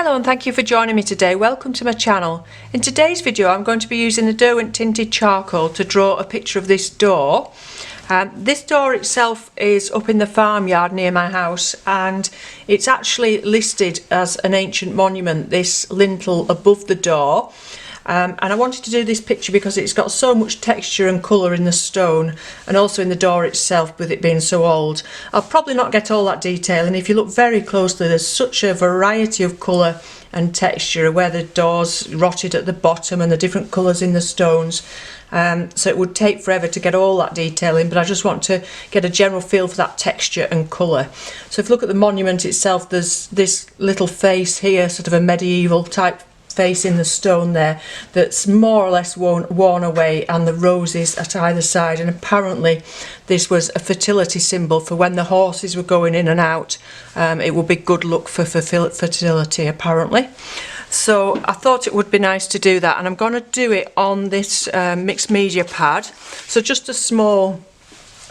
Hello and thank you for joining me today. Welcome to my channel. In today's video I'm going to be using the Derwent tinted charcoal to draw a picture of this door. This door itself is up in the farmyard near my house, and it's actually listed as an ancient monument, this lintel above the door. And I wanted to do this picture because it's got so much texture and colour in the stone and also in the door itself, with it being so old. I'll probably not get all that detail, and if you look very closely there's such a variety of colour and texture where the door's rotted at the bottom and the different colours in the stones. So it would take forever to get all that detail in, but I just want to get a general feel for that texture and colour. So if you look at the monument itself, there's this little face here, sort of a medieval type face in the stone there, that's more or less worn away, and the roses at either side, and apparently this was a fertility symbol for when the horses were going in and out. It would be good luck for fertility apparently. So I thought it would be nice to do that, and I'm going to do it on this mixed media pad, so just a small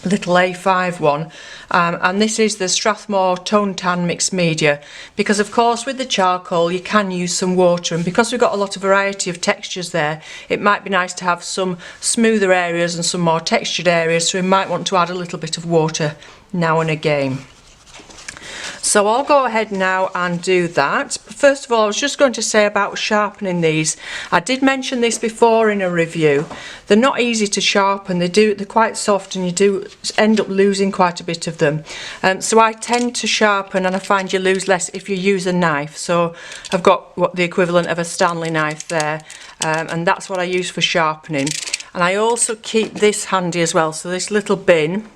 little A5 one, and this is the Strathmore Tone Tan mixed media, because of course with the charcoal you can use some water, and because we've got a lot of variety of textures there, it might be nice to have some smoother areas and some more textured areas, so we might want to add a little bit of water now and again. So I'll go ahead now and do that. First of all, I was just going to say about sharpening these. I did mention this before in a review. They're not easy to sharpen. They're quite soft, and you do end up losing quite a bit of them. So I tend to sharpen, and I find you lose less if you use a knife. So I've got the equivalent of a Stanley knife there, and that's what I use for sharpening. And I also keep this handy as well. So this little bin,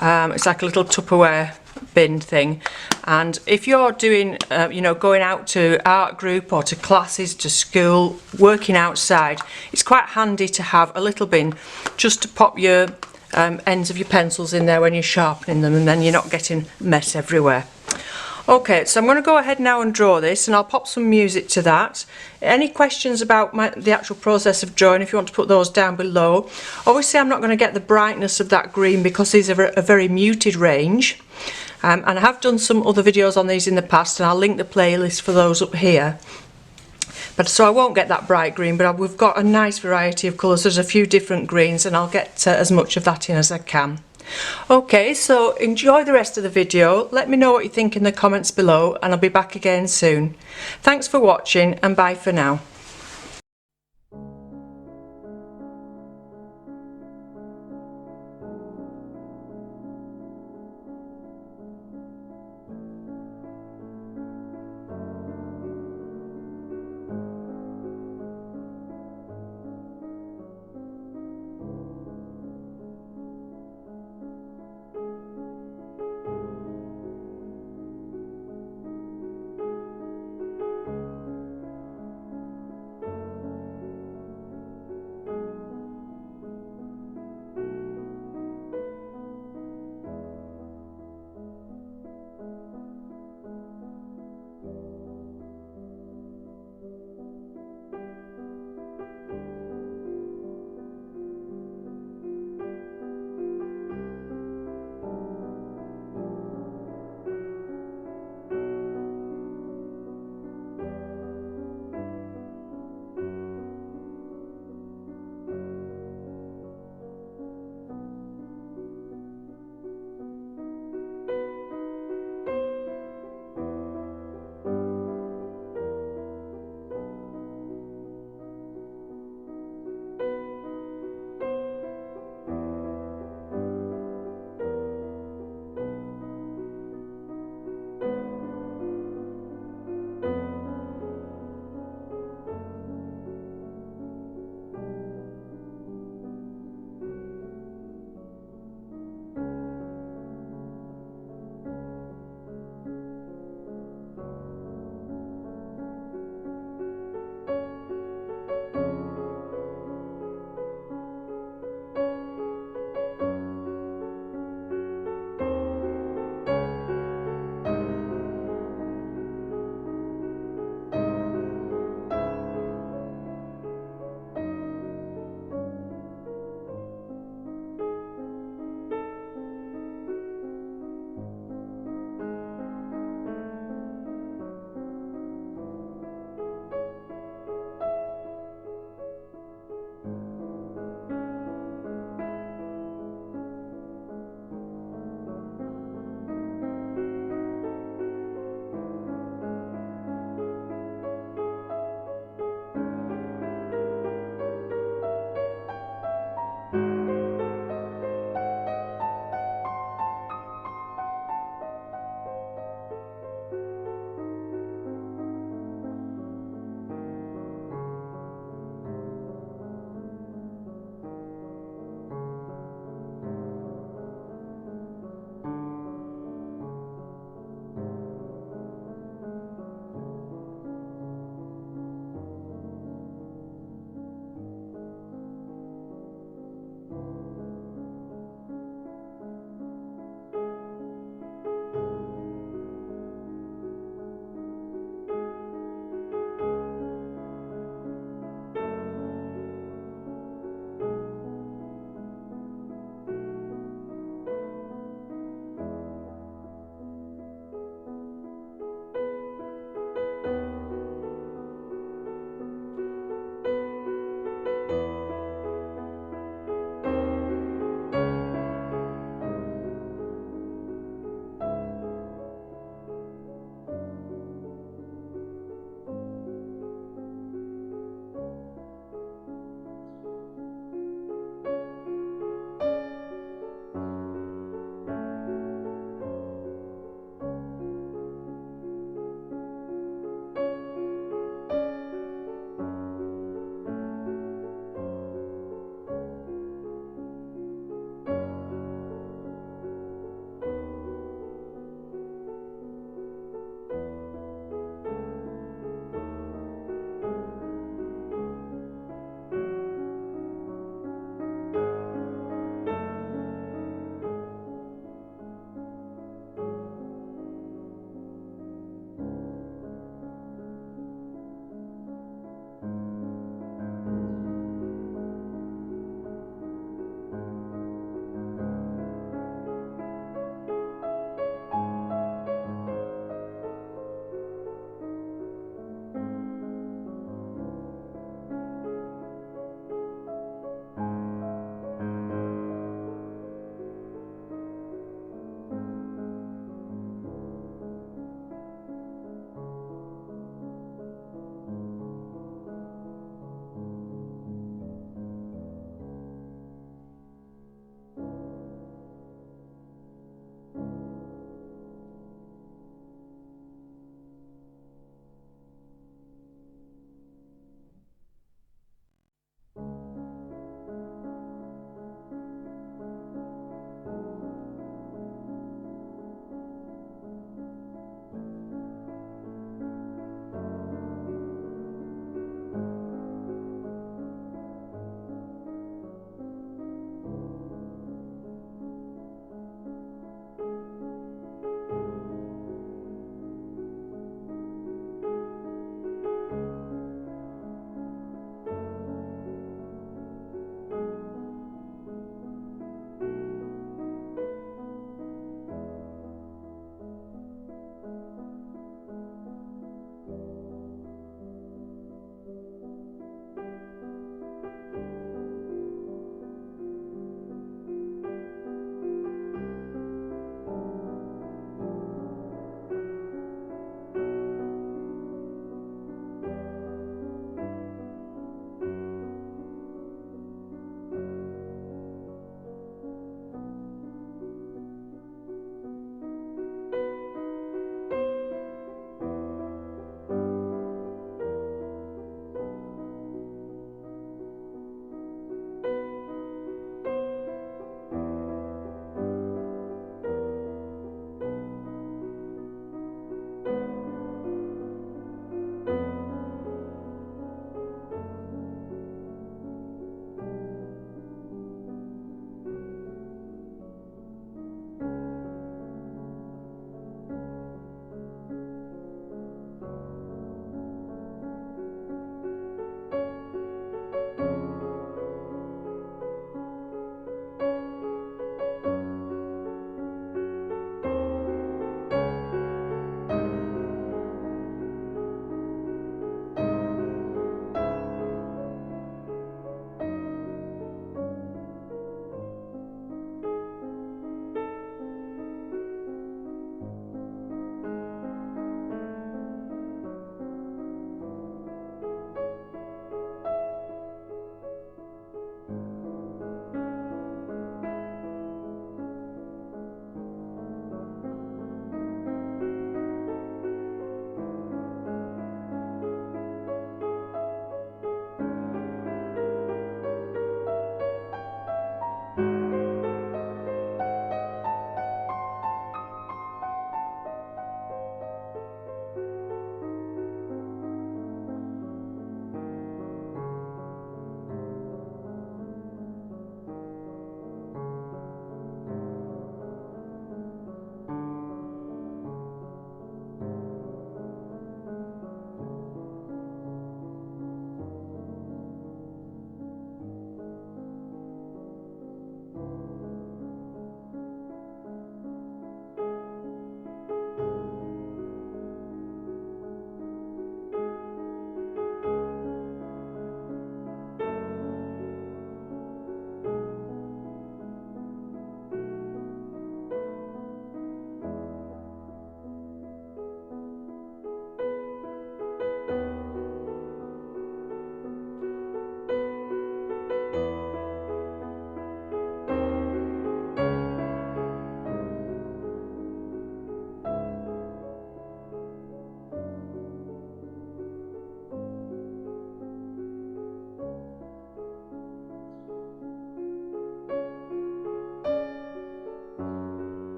it's like a little Tupperware bin thing, and if you're doing going out to art group or to classes, to school, working outside, it's quite handy to have a little bin just to pop your ends of your pencils in there when you're sharpening them, and then you're not getting mess everywhere. Okay, so I'm going to go ahead now and draw this, and I'll pop some music to that. Any questions about the actual process of drawing, if you want to put those down below. Obviously I'm not going to get the brightness of that green because these are a very muted range. And I have done some other videos on these in the past, and I'll link the playlist for those up here. But so I won't get that bright green, but we've got a nice variety of colours. There's a few different greens, and I'll get as much of that in as I can. Okay, so enjoy the rest of the video. Let me know what you think in the comments below, and I'll be back again soon. Thanks for watching, and bye for now.